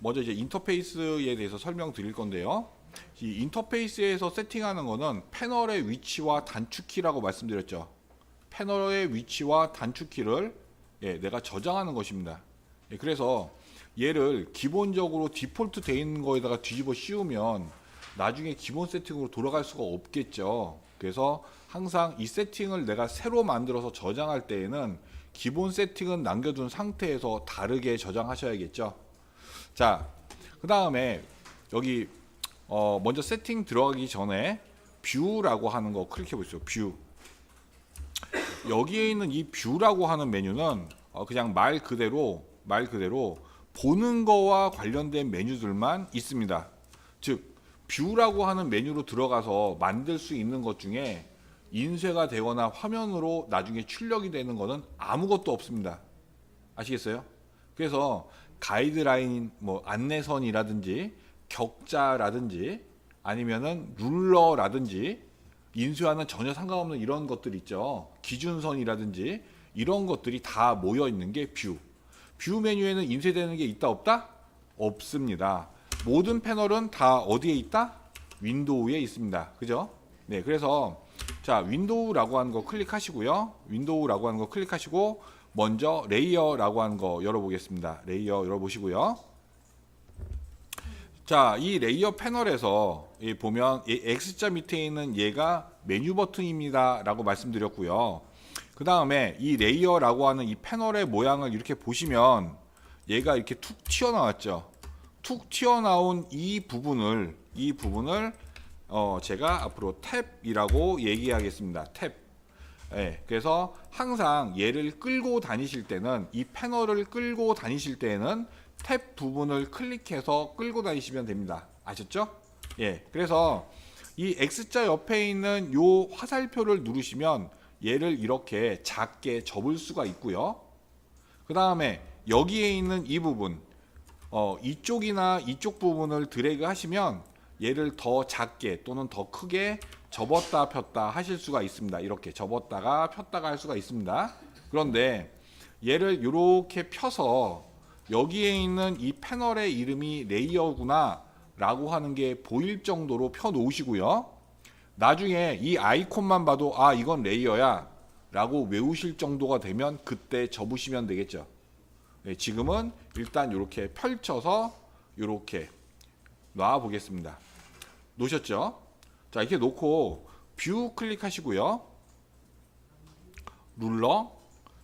먼저 이제 인터페이스에 대해서 설명드릴 건데요. 이 인터페이스에서 세팅하는 거는 패널의 위치와 단축키라고 말씀드렸죠. 패널의 위치와 단축키를 내가 저장하는 것입니다. 그래서 얘를 기본적으로 디폴트 돼 있는 거에다가 뒤집어 씌우면 나중에 기본 세팅으로 돌아갈 수가 없겠죠. 그래서 항상 이 세팅을 내가 새로 만들어서 저장할 때에는 기본 세팅은 남겨둔 상태에서 다르게 저장하셔야겠죠. 자, 그 다음에 여기 먼저 세팅 들어가기 전에 뷰라고 하는 거 클릭해 보시죠. 뷰. 여기에 있는 이 뷰라고 하는 메뉴는 그냥 말 그대로 보는 거와 관련된 메뉴들만 있습니다. 즉 뷰라고 하는 메뉴로 들어가서 만들 수 있는 것 중에 인쇄가 되거나 화면으로 나중에 출력이 되는 것은 아무것도 없습니다. 아시겠어요? 그래서 가이드라인, 뭐 안내선이라든지 격자라든지 아니면은 룰러라든지 인쇄와는 전혀 상관없는 이런 것들 있죠. 기준선이라든지 이런 것들이 다 모여 있는 게 뷰. 뷰 메뉴에는 인쇄되는 게 있다 없다? 없습니다. 모든 패널은 다 어디에 있다? 윈도우에 있습니다. 그죠? 네, 그래서 자, 윈도우라고 하는 거 클릭하시고요. 윈도우라고 하는 거 클릭하시고 먼저 레이어라고 하는 거 열어보겠습니다. 레이어 열어보시고요. 자, 이 레이어 패널에서 보면 이 X자 밑에 있는 얘가 메뉴 버튼입니다 라고 말씀드렸고요. 그 다음에 이 레이어라고 하는 이 패널의 모양을 이렇게 보시면 얘가 이렇게 툭 튀어나왔죠. 툭 튀어나온 이 부분을 제가 앞으로 탭이라고 얘기하겠습니다. 탭. 네, 그래서 항상 얘를 끌고 다니실 때는 이 패널을 끌고 다니실 때는 탭 부분을 클릭해서 끌고 다니시면 됩니다. 아셨죠? 예, 그래서 이 X자 옆에 있는 요 화살표를 누르시면 얘를 이렇게 작게 접을 수가 있고요. 그 다음에 여기에 있는 이 부분, 이쪽이나 이쪽 부분을 드래그 하시면 얘를 더 작게 또는 더 크게 접었다 폈다 하실 수가 있습니다. 이렇게 접었다가 폈다가 할 수가 있습니다. 그런데 얘를 이렇게 펴서 여기에 있는 이 패널의 이름이 레이어구나 라고 하는 게 보일 정도로 펴 놓으시고요. 나중에 이 아이콘만 봐도 아, 이건 레이어야 라고 외우실 정도가 되면 그때 접으시면 되겠죠. 네, 지금은 일단 이렇게 펼쳐서 이렇게 놔 보겠습니다. 놓으셨죠? 자, 이렇게 놓고 뷰 클릭하시고요. 룰러,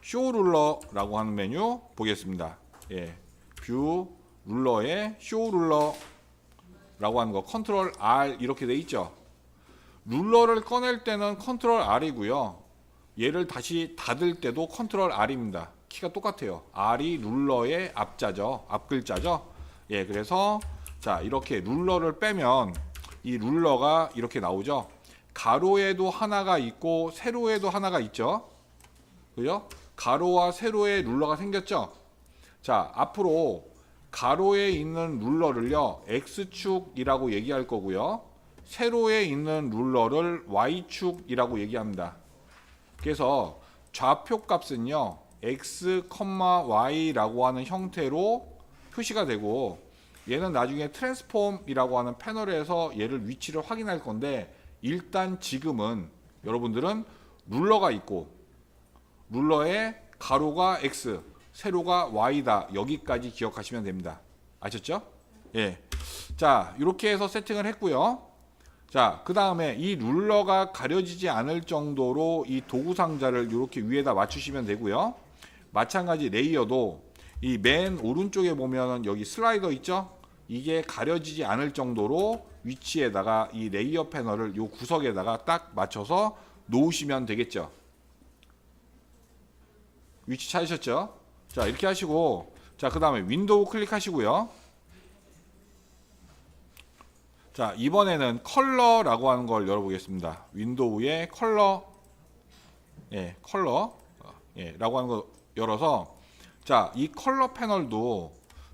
쇼 룰러라고 하는 메뉴 보겠습니다. 예, 뷰 룰러에 쇼 룰러라고 하는 거 컨트롤 R 이렇게 돼 있죠. 룰러를 꺼낼 때는 컨트롤 R이고요. 얘를 다시 닫을 때도 컨트롤 R입니다. 키가 똑같아요. R이 룰러의 앞자죠. 앞글자죠. 예, 그래서 자, 이렇게 룰러를 빼면 이 룰러가 이렇게 나오죠. 가로에도 하나가 있고 세로에도 하나가 있죠. 그죠? 가로와 세로에 룰러가 생겼죠. 자, 앞으로 가로에 있는 룰러를요 X축이라고 얘기할 거고요. 세로에 있는 룰러를 Y축이라고 얘기합니다. 그래서 좌표 값은요 X, Y라고 하는 형태로 표시가 되고 얘는 나중에 트랜스폼이라고 하는 패널에서 얘를 위치를 확인할 건데 일단 지금은 여러분들은 룰러가 있고 룰러의 가로가 X, 세로가 Y다. 여기까지 기억하시면 됩니다. 아셨죠? 예. 자, 이렇게 해서 세팅을 했고요. 자, 그 다음에 이 룰러가 가려지지 않을 정도로 이 도구 상자를 이렇게 위에다 맞추시면 되고요. 마찬가지 레이어도 이 맨 오른쪽에 보면은 여기 슬라이더 있죠? 이게 가려지지 않을 정도로 위치에다가 이 레이어 패널을 요 구석에다가 딱 맞춰서 놓으시면 되겠죠. 위치 찾으셨죠? 자, 이렇게 하시고 자, 그 다음에 윈도우 클릭하시고요. 자, 이번에는 컬러라고 하는 걸 열어보겠습니다. 윈도우에 컬러, 예, 컬러, 라고 하는 거 열어서 자, 이 컬러 패널도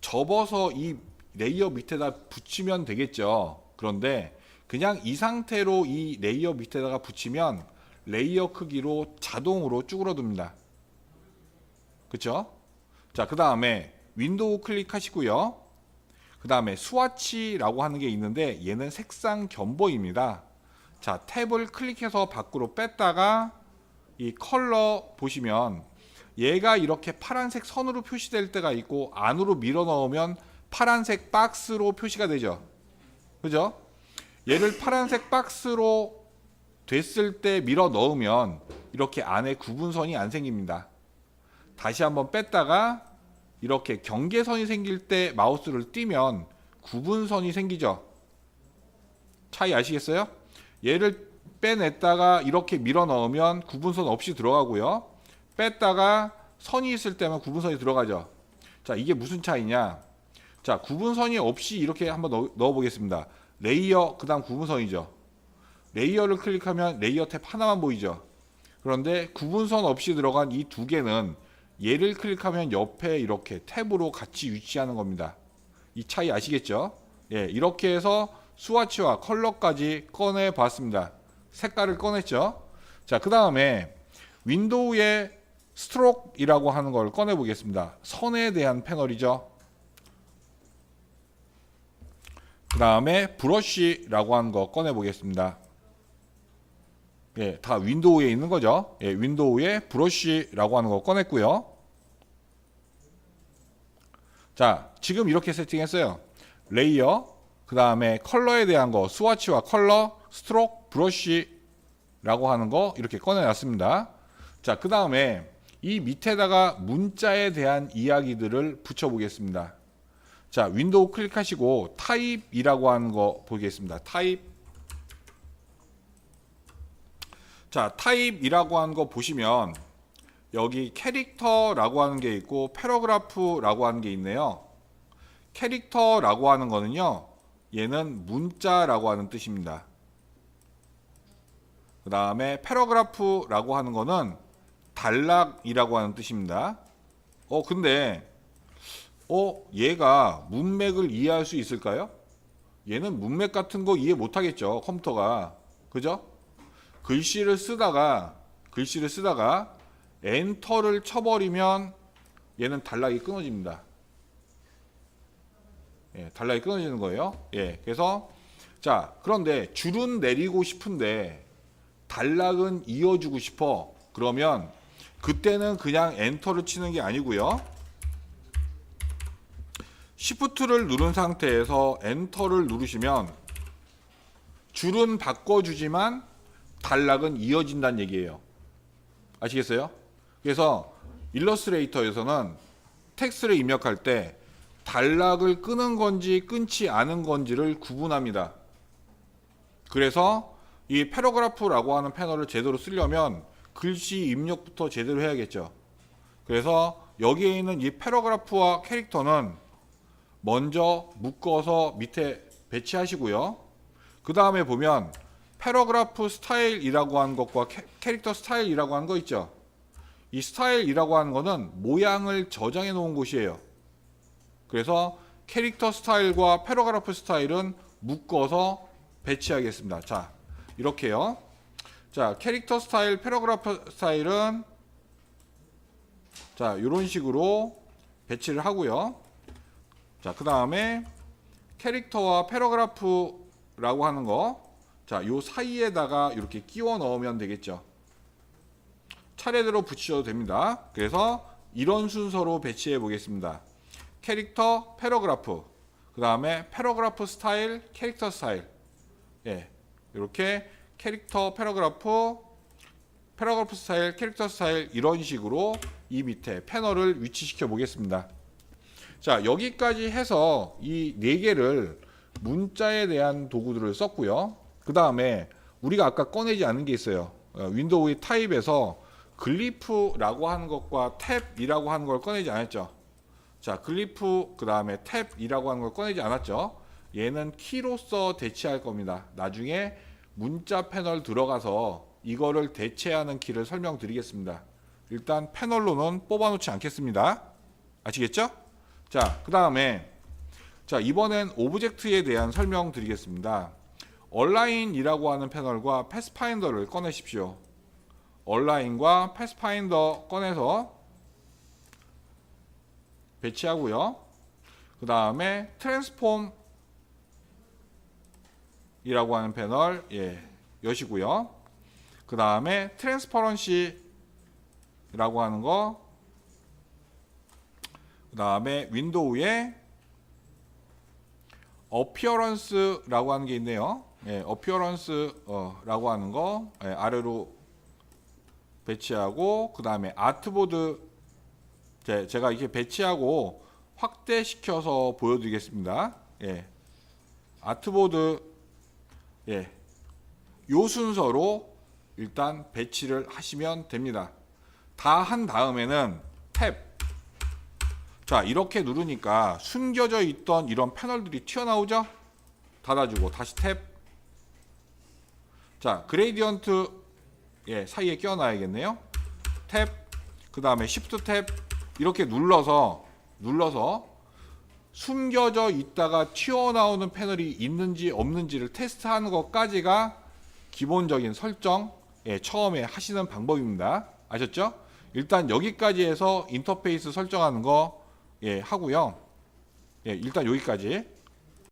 접어서 이 레이어 밑에다 붙이면 되겠죠. 그런데 그냥 이 상태로 이 레이어 밑에다가 붙이면 레이어 크기로 자동으로 쭈그러듭니다. 그쵸? 자, 그 다음에 윈도우 클릭하시고요. 그 다음에 스와치라고 하는 게 있는데 얘는 색상 견보입니다. 자, 탭을 클릭해서 밖으로 뺐다가 이 컬러 보시면 얘가 이렇게 파란색 선으로 표시될 때가 있고 안으로 밀어 넣으면 파란색 박스로 표시가 되죠. 그죠? 얘를 파란색 박스로 됐을 때 밀어 넣으면 이렇게 안에 구분선이 안 생깁니다. 다시 한번 뺐다가 이렇게 경계선이 생길 때 마우스를 띄면 구분선이 생기죠. 차이 아시겠어요? 얘를 빼냈다가 이렇게 밀어 넣으면 구분선 없이 들어가고요. 뺐다가 선이 있을 때만 구분선이 들어가죠. 자, 이게 무슨 차이냐? 자, 구분선이 없이 이렇게 한번 넣어 보겠습니다. 레이어, 그 다음 구분선이죠. 레이어를 클릭하면 레이어 탭 하나만 보이죠. 그런데 구분선 없이 들어간 이 두 개는 얘를 클릭하면 옆에 이렇게 탭으로 같이 위치하는 겁니다. 이 차이 아시겠죠? 예, 이렇게 해서 스와치와 컬러까지 꺼내 봤습니다. 색깔을 꺼냈죠. 자, 그 다음에 윈도우의 스트로크이라고 하는 걸 꺼내 보겠습니다. 선에 대한 패널이죠. 그 다음에 브러쉬라고 하는 거 꺼내 보겠습니다. 예, 다 윈도우에 있는 거죠. 예, 윈도우에 브러쉬라고 하는 거 꺼냈고요. 자, 지금 이렇게 세팅했어요. 레이어, 그 다음에 컬러에 대한 거, 스와치와 컬러, 스트로크, 브러쉬라고 하는 거 이렇게 꺼내놨습니다. 자, 그 다음에 이 밑에다가 문자에 대한 이야기들을 붙여보겠습니다. 자, 윈도우 클릭하시고 타입이라고 하는 거 보겠습니다. 타입. 자, 타입이라고 하는 거 보시면 여기 캐릭터라고 하는 게 있고 패러그래프라고 하는 게 있네요. 캐릭터라고 하는 거는요, 얘는 문자라고 하는 뜻입니다. 그 다음에 패러그래프라고 하는 거는 단락이라고 하는 뜻입니다. 근데 얘가 문맥을 이해할 수 있을까요? 얘는 문맥 같은 거 이해 못 하겠죠, 컴퓨터가. 그죠? 글씨를 쓰다가 엔터를 쳐버리면 얘는 단락이 끊어집니다. 예, 단락이 끊어지는 거예요. 예, 그래서 자, 그런데 줄은 내리고 싶은데 단락은 이어주고 싶어. 그러면 그때는 그냥 엔터를 치는 게 아니고요. Shift를 누른 상태에서 엔터를 누르시면 줄은 바꿔주지만 단락은 이어진다는 얘기예요. 아시겠어요? 그래서 일러스트레이터에서는 텍스트를 입력할 때 단락을 끄는 건지 끊지 않은 건지를 구분합니다. 그래서 이 패러그래프라고 하는 패널을 제대로 쓰려면 글씨 입력부터 제대로 해야겠죠. 그래서 여기에 있는 이 패러그래프와 캐릭터는 먼저 묶어서 밑에 배치하시고요. 그 다음에 보면 패러그래프 스타일이라고 하는 것과 캐릭터 스타일이라고 하는 거 있죠. 이 스타일이라고 하는 거는 모양을 저장해 놓은 곳이에요. 그래서 캐릭터 스타일과 패러그래프 스타일은 묶어서 배치하겠습니다. 자, 이렇게요. 자, 캐릭터 스타일, 패러그래프 스타일은 자, 이런 식으로 배치를 하고요. 자, 그 다음에 캐릭터와 패러그래프라고 하는 거, 자, 요 사이에다가 이렇게 끼워 넣으면 되겠죠. 차례대로 붙이셔도 됩니다. 그래서 이런 순서로 배치해 보겠습니다. 캐릭터, 패러그래프, 그 다음에 패러그래프 스타일, 캐릭터 스타일. 예, 이렇게 캐릭터, 패러그래프 스타일, 캐릭터 스타일 이런 식으로 이 밑에 패널을 위치시켜 보겠습니다. 자, 여기까지 해서 이 네 개를 문자에 대한 도구들을 썼고요. 그 다음에 우리가 아까 꺼내지 않은 게 있어요. 윈도우의 타입에서 글리프라고 하는 것과 탭이라고 하는 걸 꺼내지 않았죠. 자, 글리프 그 다음에 탭이라고 하는 걸 꺼내지 않았죠. 얘는 키로서 대체할 겁니다. 나중에 문자 패널 들어가서 이거를 대체하는 키를 설명드리겠습니다. 일단 패널로는 뽑아놓지 않겠습니다. 아시겠죠? 자, 그 다음에 자, 이번엔 오브젝트에 대한 설명 드리겠습니다. 얼라인이라고 하는 패널과 패스파인더를 꺼내십시오. 얼라인과 패스파인더 꺼내서 배치하고요. 그 다음에 트랜스폼 이라고 하는 패널 여시고요. 그 다음에 트랜스퍼런시 라고 하는 거, 그 다음에 윈도우에 어피어런스 라고 하는 게 있네요. 어피어런스 라고 하는 거 아래로 배치하고, 그 다음에 아트보드 제가 이렇게 배치하고 확대시켜서 보여드리겠습니다. 아트보드 요 순서로 일단 배치를 하시면 됩니다. 다 한 다음에는 탭. 자, 이렇게 누르니까 숨겨져 있던 이런 패널들이 튀어나오죠? 닫아주고 다시 탭. 자, 그레이디언트 사이에 끼워놔야겠네요. 탭. 그 다음에 Shift 탭. 이렇게 눌러서 숨겨져 있다가 튀어나오는 패널이 있는지 없는지를 테스트하는 것까지가 기본적인 설정 처음에 하시는 방법입니다. 아셨죠? 일단 여기까지 해서 인터페이스 설정하는 거 하고요. 일단 여기까지.